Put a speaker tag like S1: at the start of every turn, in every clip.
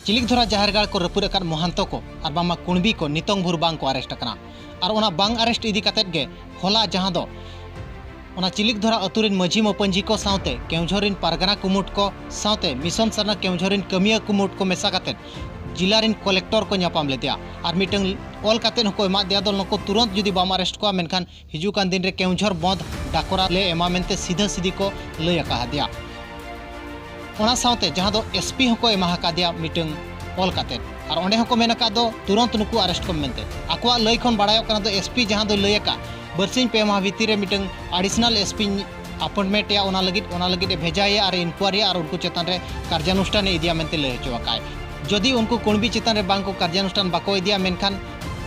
S1: चिलिकधरा जाहेरगाड़ को रपुद अकाद महंतो को और बामा कुणबी को नितोंग भूर बांग को अरेस्ट करना और ओना बांग अरेस्ट इदी कतेद गे होला जहां दो ओना चिलिकधरा अतुरिन मझी मपंजी को साउते केउझरिन पारगना कुमुट को साउते मिशन सरना केउझरिन कमिया कुमुट को मेसा कतेद जिलारिन कलेक्टर को न्यापाम लेदिया और मिटंग ऑल कतेद को एमा दिया दल नको तुरंत जुदी बाम अरेस्ट को मेनखान हिजुकान दिन रे केउझर बंद डाकोरा ले एमा मेनते सीधा सीधी को लय अका दिया ओना साउते जहां दो एसपी हको एमा हका दिया मिटंग ऑल कतेद और ओंडे हको मेनका दो तुरंत नुकु अरेस्ट को मेनते आकवा लय खन बाडायो कना दो एसपी जहां दो लय का बरसिन पे माह भीतर रे मिटंग एडिशनल एसपी अपॉइंटमेंट या ओना लगित भेजाया और इंक्वायरी और उनको चेतन रे कार्यानुष्ठान इदिया मेनते लय हचोकाय जदि उनको कुणबी चेतन रे बांग को कार्यानुष्ठान बाको इदिया मेनखान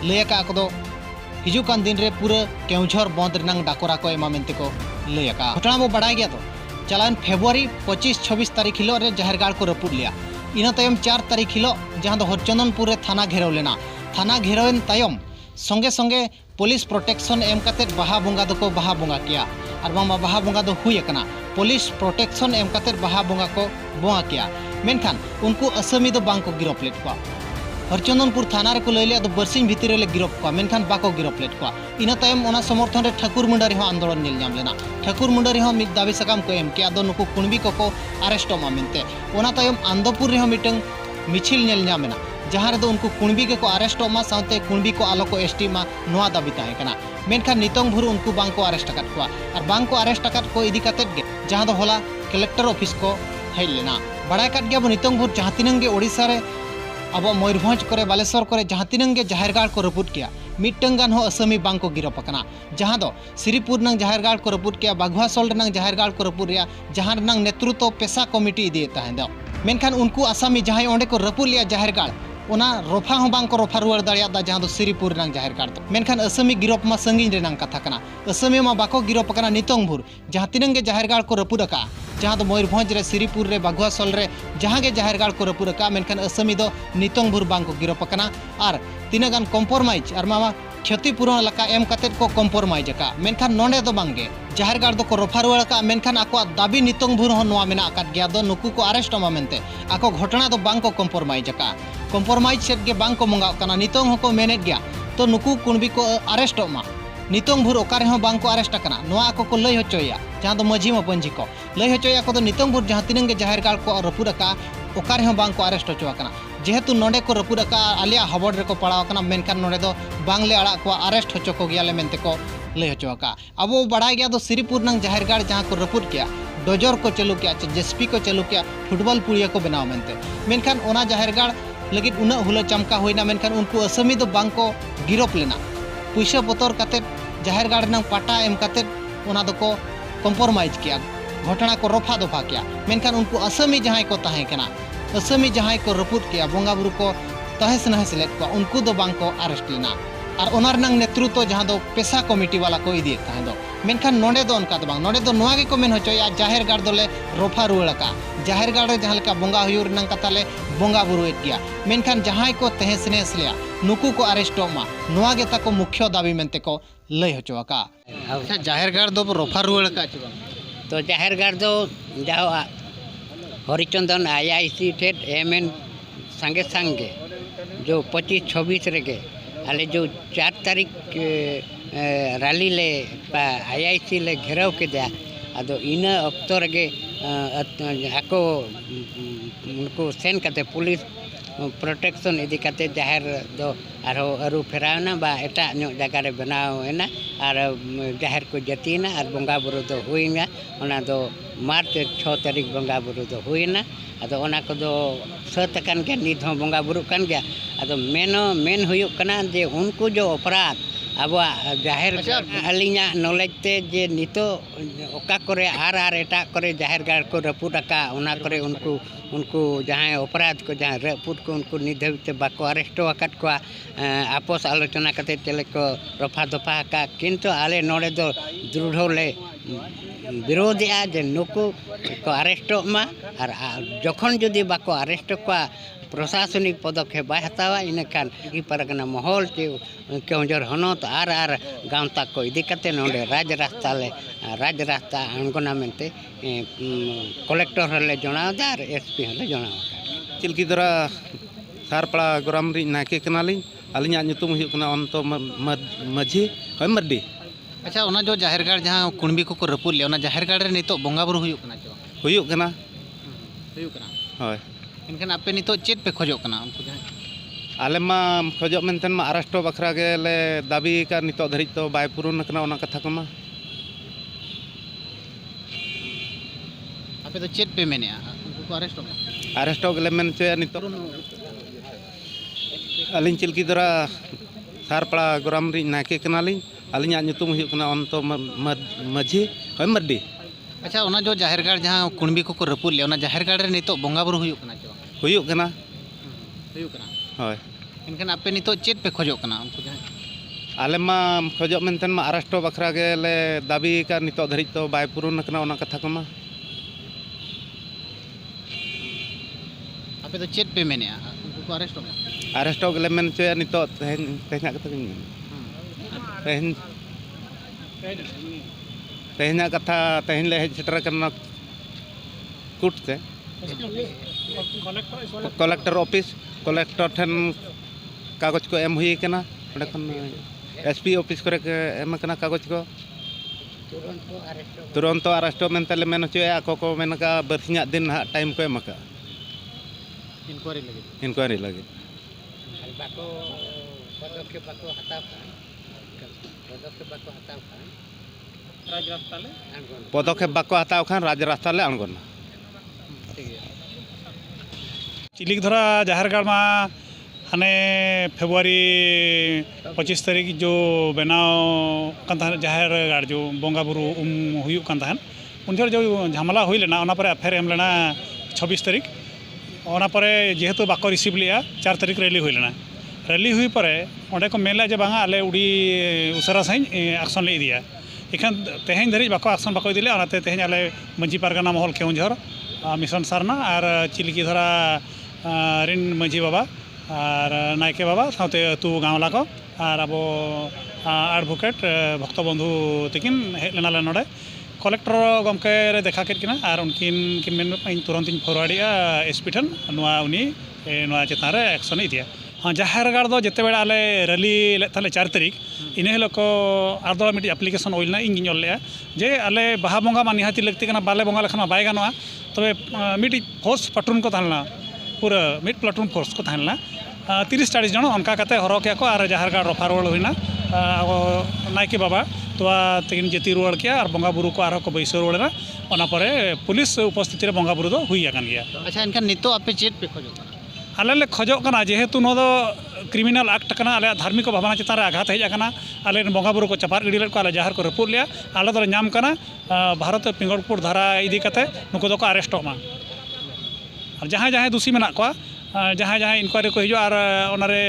S1: लय का को दो हिजुकान दिन रे पूरा केउझर बंद रनांग डाकोरा को एमा मेनते को लय का घटना मो बाडाय गया तो चलान फेब्रुआरी 25-26 तारीख हिलो रे जाहेरगाड़ को रपुद लिया इना तयम 4 तारीख हिलो जहां दो हरचंदनपुर रे थाना घेराव लेना थाना घेरावन तयम संगे संगे पुलिस प्रोटेक्शन एम कतेद बाहा बोंगा दो बाहा बोंगा किया और बामा बाहा बोंगा दो हुई अकना पुलिस प्रोटेक्शन एम कतेद बाहा बोंगा को बोंगा किया मेनखान उनको असमी दो बांग को गिरफ लेट को हरचंदनपुर थाना रे को लय लिया दो बरसिन भीतर ले गिरफ को मेनखान बाको गिरफ लेट को इना तयम ओना समर्थन रे ठाकुर मुंडारी हो आंदोलन नेल नाम लेना ठाकुर मुंडारी हो मिद दाबी सकाम को एम के दो नुको कुणबी को अरेस्ट मा मेनते ओना तयम आंदोपुर रे हो मिटंग मिछिल नेल नामेना जहां रे दो उनको कुणबी के को अरेस्ट मा साउते कुणबी को आलो को एसटी मा नोआ दाबी ताहे कना मेनखान नितोंग भुर उनको बांग को अरेस्ट अकात को और बांग को अरेस्ट अकात को इदी कतेद गे जहां दो होला कलेक्टर ऑफिस को हेज लेना बड़ाय काट गया बो नितोंग भुर जहां तिनंग गे ओडिसा रे अब मयूरभंज करे बालेश्वर करे जहां तिनंग गे जाहेरगाड़ को रपुद किया मिटंगान हो असमी बांग को गिरफ अकना जहां दो श्रीपुर नंग जाहेरगाड़ को रपुद किया बाघुआसोल नंग जाहेरगाड़ को रपुद रिया जहां नंग नेतृत्व पेशा कमिटी इदी ताहे दो मेनखान उनको आसामी जहां ओंडे को रपुद लिया जाहेरगाड़ ओना रफा हो बांग को रफा रुआर दाड़िया दा जहां दो श्रीपुर नंग जाहेरगाड़ दो मेनखान असमी गिरफ मा संगिन रे नंग कथा कना असमी मा बाको गिरफ अकना नितोंग भुर जहां तिनंग गे जाहेरगाड़ को रपुद अका जहां दो मयूरभंज रे श्रीपुर रे बाघुआसोल रे जहां गे जाहेरगाड़ को रपुद अका मेनखान असमी दो नितोंग भुर बांग को गिरफ अकना और तिनगान कॉम्प्रोमाइज और मामा क्षतिपूरण लका एम कतेद को कॉम्प्रोमाइज का मेनखान नोंडे दो बांगे जाहेरगाड़ दो को रफा रुआर का मेनखान आको दाबी नितोंग भुर हो नोआ मेना अकात गया दो नुकु को अरेस्ट मा मेनते आको घटना दो बांग को कॉम्प्रोमाइज का कॉम्प्रोमाइज सेट गे बांग को मंगा कना नितोंग हको मेनेट गया तो नुकु कुणबी को अरेस्ट मा नितोंग भुर ओकारे हो बांग को अरेस्ट कना नोआ आको को लय होचोया जहां दो मझी मपंजी को लय होचोया को दो नितोंग भुर जहां तिनंग गे जाहेरगाड़ को रपुद का ओकारे हो बांग को अरेस्ट होचो कना जेहेतु नोंडे को रपुद का आलिया हबड़ रे को पड़ाव कना मेनखान नोंडे दो बांगले अड़ा को अरेस्ट होचो को गया ले मेनते को लय होचो का अब बड़ा गया दो श्रीपुर नंग जाहेरगाड़ जहां को रपुद किया डोजर को चालू किया जेएसपी को चालू किया फुटबॉल पुड़िया को बनाव मेनते मेनखान ओना जाहेरगाड़ लगित उना हुला चमका होइना मेनखान उनको असमी दो बांग को गिरफ लेना पैसा बतर कते जाहेरगाड़ नंग पाटा एम कते ओना दो को कॉम्प्रोमाइज किया घटना को रफा दफा किया मेनखान उनको असमी जहां को ताहे कना असमी जहां को रपुद किया बोंगा बुरु को तहस नहस लेट को उनको दो बांग को अरेस्ट लेना और ओनार नंग नेतृत्व जहां दो पेशा कमिटी वाला को इदी ताहे दो मेनखान नोंडे दो उनका दो बांग नोंडे दो नोआ गे को मेन होचोया जाहेरगाड़ दोले रफा रुआड़ का जाहेरगाड़ रे जहां लेका बोंगा हुयूर नंग कताले बोंगा बुरुएट गया मेनखान जहां को तहस नहस लिया नुकु को अरेस्ट मा नोआ गे ताको मुख्य दाबी मेनते को लय होचो का अच्छा जाहेरगाड़ दो रफा रुआड़ का छ
S2: तो जाहेरगाड़ दो जाओ हरिचंदन आईआईसी ठेठ एमएन संगे संगे जो 25-26 रेगे आले जो 4 तारीख रैली ले आईआईसी ले घेराव के दिया अदो इना अक्तो रेगे आको उनको सेन करते पुलिस प्रोटेक्शन इदी करते जाहेर दो आरो अरु फेरावना बा एटा नो जगह रे बनावना और जाहेर को जतीना और बोंगा बुरु दो हुईना ओना दो मार्च 6 तारीख बोंगा बुरु दो हुईना अदो ओना को दो सत कन के निध हो बोंगा बुरु कन गया अदो मेन हुयुक कना जे उनको जो अपराध अब जाहेर अलिया नॉलेज ते जे नितो ओका करे आर एटा करे जाहेरगाड़ को रपुद अका ओना करे उनको जहाँ अपराध को जहाँ रपुद को उनको निधते बाको अरेस्ट अकात को आपस आलोचना करते चले को रफा दफा का किंतु आले नोड़े दो दृढ़ ले विरोधिया जे नुकु को अरेस्ट मा और जखन जदि बाको अरेस्ट को प्रशासनिक पदक्षेप बै हतावा इनखान परगना महल चे केउझर हनत आर गाँवता को इदी कते नोडे राज रास्ता अणगोना मेनते कलेक्टर हले जणाव दा और एसपी हले जणाव।
S3: चिल्कीदरा सारपड़ा ग्राम नायके कनालिंग अलिंगा ᱧᱩᱛᱩᱢ हुई कना अंतो माझी होय मर्डी।
S1: अच्छा ओना जो जाहिरगाड़ जहाँ कुणबी को रपूद ले ओना जाहिरगाड़ रे नितो बंगा बुरु हुयुक कना चे
S3: हुयुक कना
S1: हुयुक कना
S3: होय
S1: इनखान आपे नितो चेत पे खोजो कना उनको जहाँ
S3: आले मा खोजो मेनतेन मा अरेस्टो बखरा के ले दाबी का नितो धरि तो बाय पुरून कना ओना कथा कमा
S1: आपे तो चेत पे मेने उनको को
S3: अरेस्टो गले मेन चे नितो अलिंग चिल्कीदरा सारपड़ा ग्राम नायके कनालिंग अलिंगा ᱧᱩᱛᱩᱢ हुई कना अंतो माझी होय मर्डी।
S1: अच्छा ओना जो जाहिरगाड़ जहाँ कुणबी को रपूद ले ओना जाहिरगाड़ रे नितो बंगा बुरु हुयुक कना चे
S3: हुयुक कना
S1: हुयुक कना
S3: होय
S1: इनखान आपे नितो चेत पे खोजो कना उनको जहाँ
S3: आले मा खोजो मेनतेन मा अरेस्टो बखरा के ले दाबी का नितो धरि तो बाय पुरून कना ओना कथा कमा
S1: आपे तो चेत पे मेने उनको को
S3: अरेस्टो गले मेन चे नितो तेहना कथा तेहना कथा तेहन ले हेज सेटर करना कुट से कलेक्टर ऑफिस कलेक्टर ठन कागज को एम हुई कना ओंडे खन एसपी ऑफिस करे के एम कना कागज को तुरंतो अरेस्टो मेनते ले मेन होचोया को को मेन का बरसिङा दिन हा टाइम को एम का इंक्वायरी लगे
S2: बाको पदक्षेप बाको हताव
S3: पदक्षेप बाको हताव खान राज रास्ता ले अणगोना
S4: चिलिकधरा जाहिरगाड़ में हाने फेब्रुआरी 25 तारीख जो बनाव जाहिरगाड़ जो बंगा बुरु हुयुक कान तहन उन जो झमेला हुई लेना ओना परे अफेयर एम लेना 26 तारीख ओना परे जेहेतु बाको रिसीव लिया 4 तारीख रैली हुई लेना रैली हुई परे ओंडे को मेला जे बांगा आले उड़ी उसरा सही एक्शन ले दिया इखान तेहेन धरी बाको एक्शन बाको दिले ओनाते तेहेन आले मंजी पारगाना महल केउंझर मिशन सारना और चिल्कीधरा रिन मंजी बाबा और नायके बाबा साथे अतु गाँवला को और अब एडवोकेट भक्त बंधु तकिन हेज लेना नोडे कलेक्टर गमके रे देखा केना और उनकिन किन मेन तुरंत फरवार्डिया एसपी ठन नुआ उनी नुआ चेतान रे एक्शन इदिया। हाँ जाहिरगाड़ दो जिते बेड़ा आले रैली ताले 4 तारीख इन हिलो को आदो मिट्टी एप्लीकेशन ओइलना इन गिन ले जे आले बाहा बंगा मा निहाती लगती कना बाले बंगा लखना बाय गानोआ तबे मिट्टी फोर्स प्लाटून को थालना पूरा मिड प्लाटून फोर्स को थालना 30-40 जन उनका कते हरो के को और जाहिरगाड़ रफा रोल होइना नायके बाबा तो तकिन जेती रुआड़ के और बंगा बुरु को आरो को बैसो रोड़ना ओना परे पुलिस उपस्थिति रे बंगा बुरु दो हुई आकान गया।
S1: अच्छा इनका नितो आपे चेत पे खोजो
S4: आले ले खोजो कना जेहेतु नो दो क्रिमिनल एक्ट कना आले धार्मिक भावना चितान रे आघात हेज आकाना आले बंगा बुरु को चपार गिड़ी ले को आले जाहिर को रपूद लिया आले दो नाम कना भारत पिंगड़पुर धारा इदी कते नुको दो को अरेस्ट मा और जहाँ जहाँ दोषी मेना को जहाँ जहाँ इनक्वायरी को हिजो और ओनारे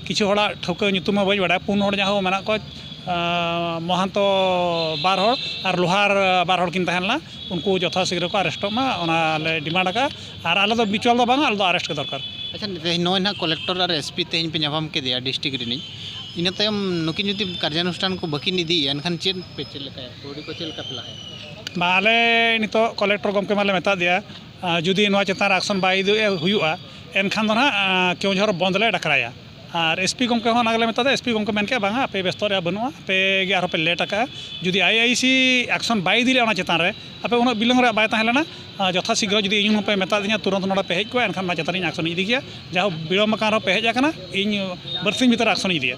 S4: किछु होड़ा ठौका ᱧᱩᱛᱩᱢ बई बड़ा 4 होड़ जहाँ मेना को महंतो 2 होड़ और लोहार 2 होड़ किन तहनला उनको यथा शीघ्र को अरेस्ट मा ओना ले डिमांड का और आले दो बिचुअल दो बांगा आले दो अरेस्ट के दरकार।
S1: अच्छा नोय ना कलेक्टर और एसपी तेज पे नाम के दिया डिस्ट्रिक्ट रिनी इन तयम नुकिन जुदी कार्यानुष्ठान को बकिन इदी एनखान चेन पे चलका थोड़ी को चलका पला है
S4: माले नितो कलेक्टर गमके माले मेता दिया जुदी नोआ चेतान एक्शन बाय हुयुआ एनखान दो ना केउझर बंद ले डकराया और एसपी गमके हो नागले मेता एसपी गमके मेन के बांगा पे व्यस्त रे बनुआ पे गे आरो पे लेट आका जुदी आईआईसी एक्शन बाय दिले ओना चेतान रे आपे उन बिलंग रे बाय ताहेलेना यथा शीघ्र जुदी इन पे मेता दिया तुरंत नोडा पे हेज को एनखान ना चेतान एक्शन इदी गया जहाँ बिलम का पे हेज आकना इन बरसिंग भीतर एक्शन इदिया।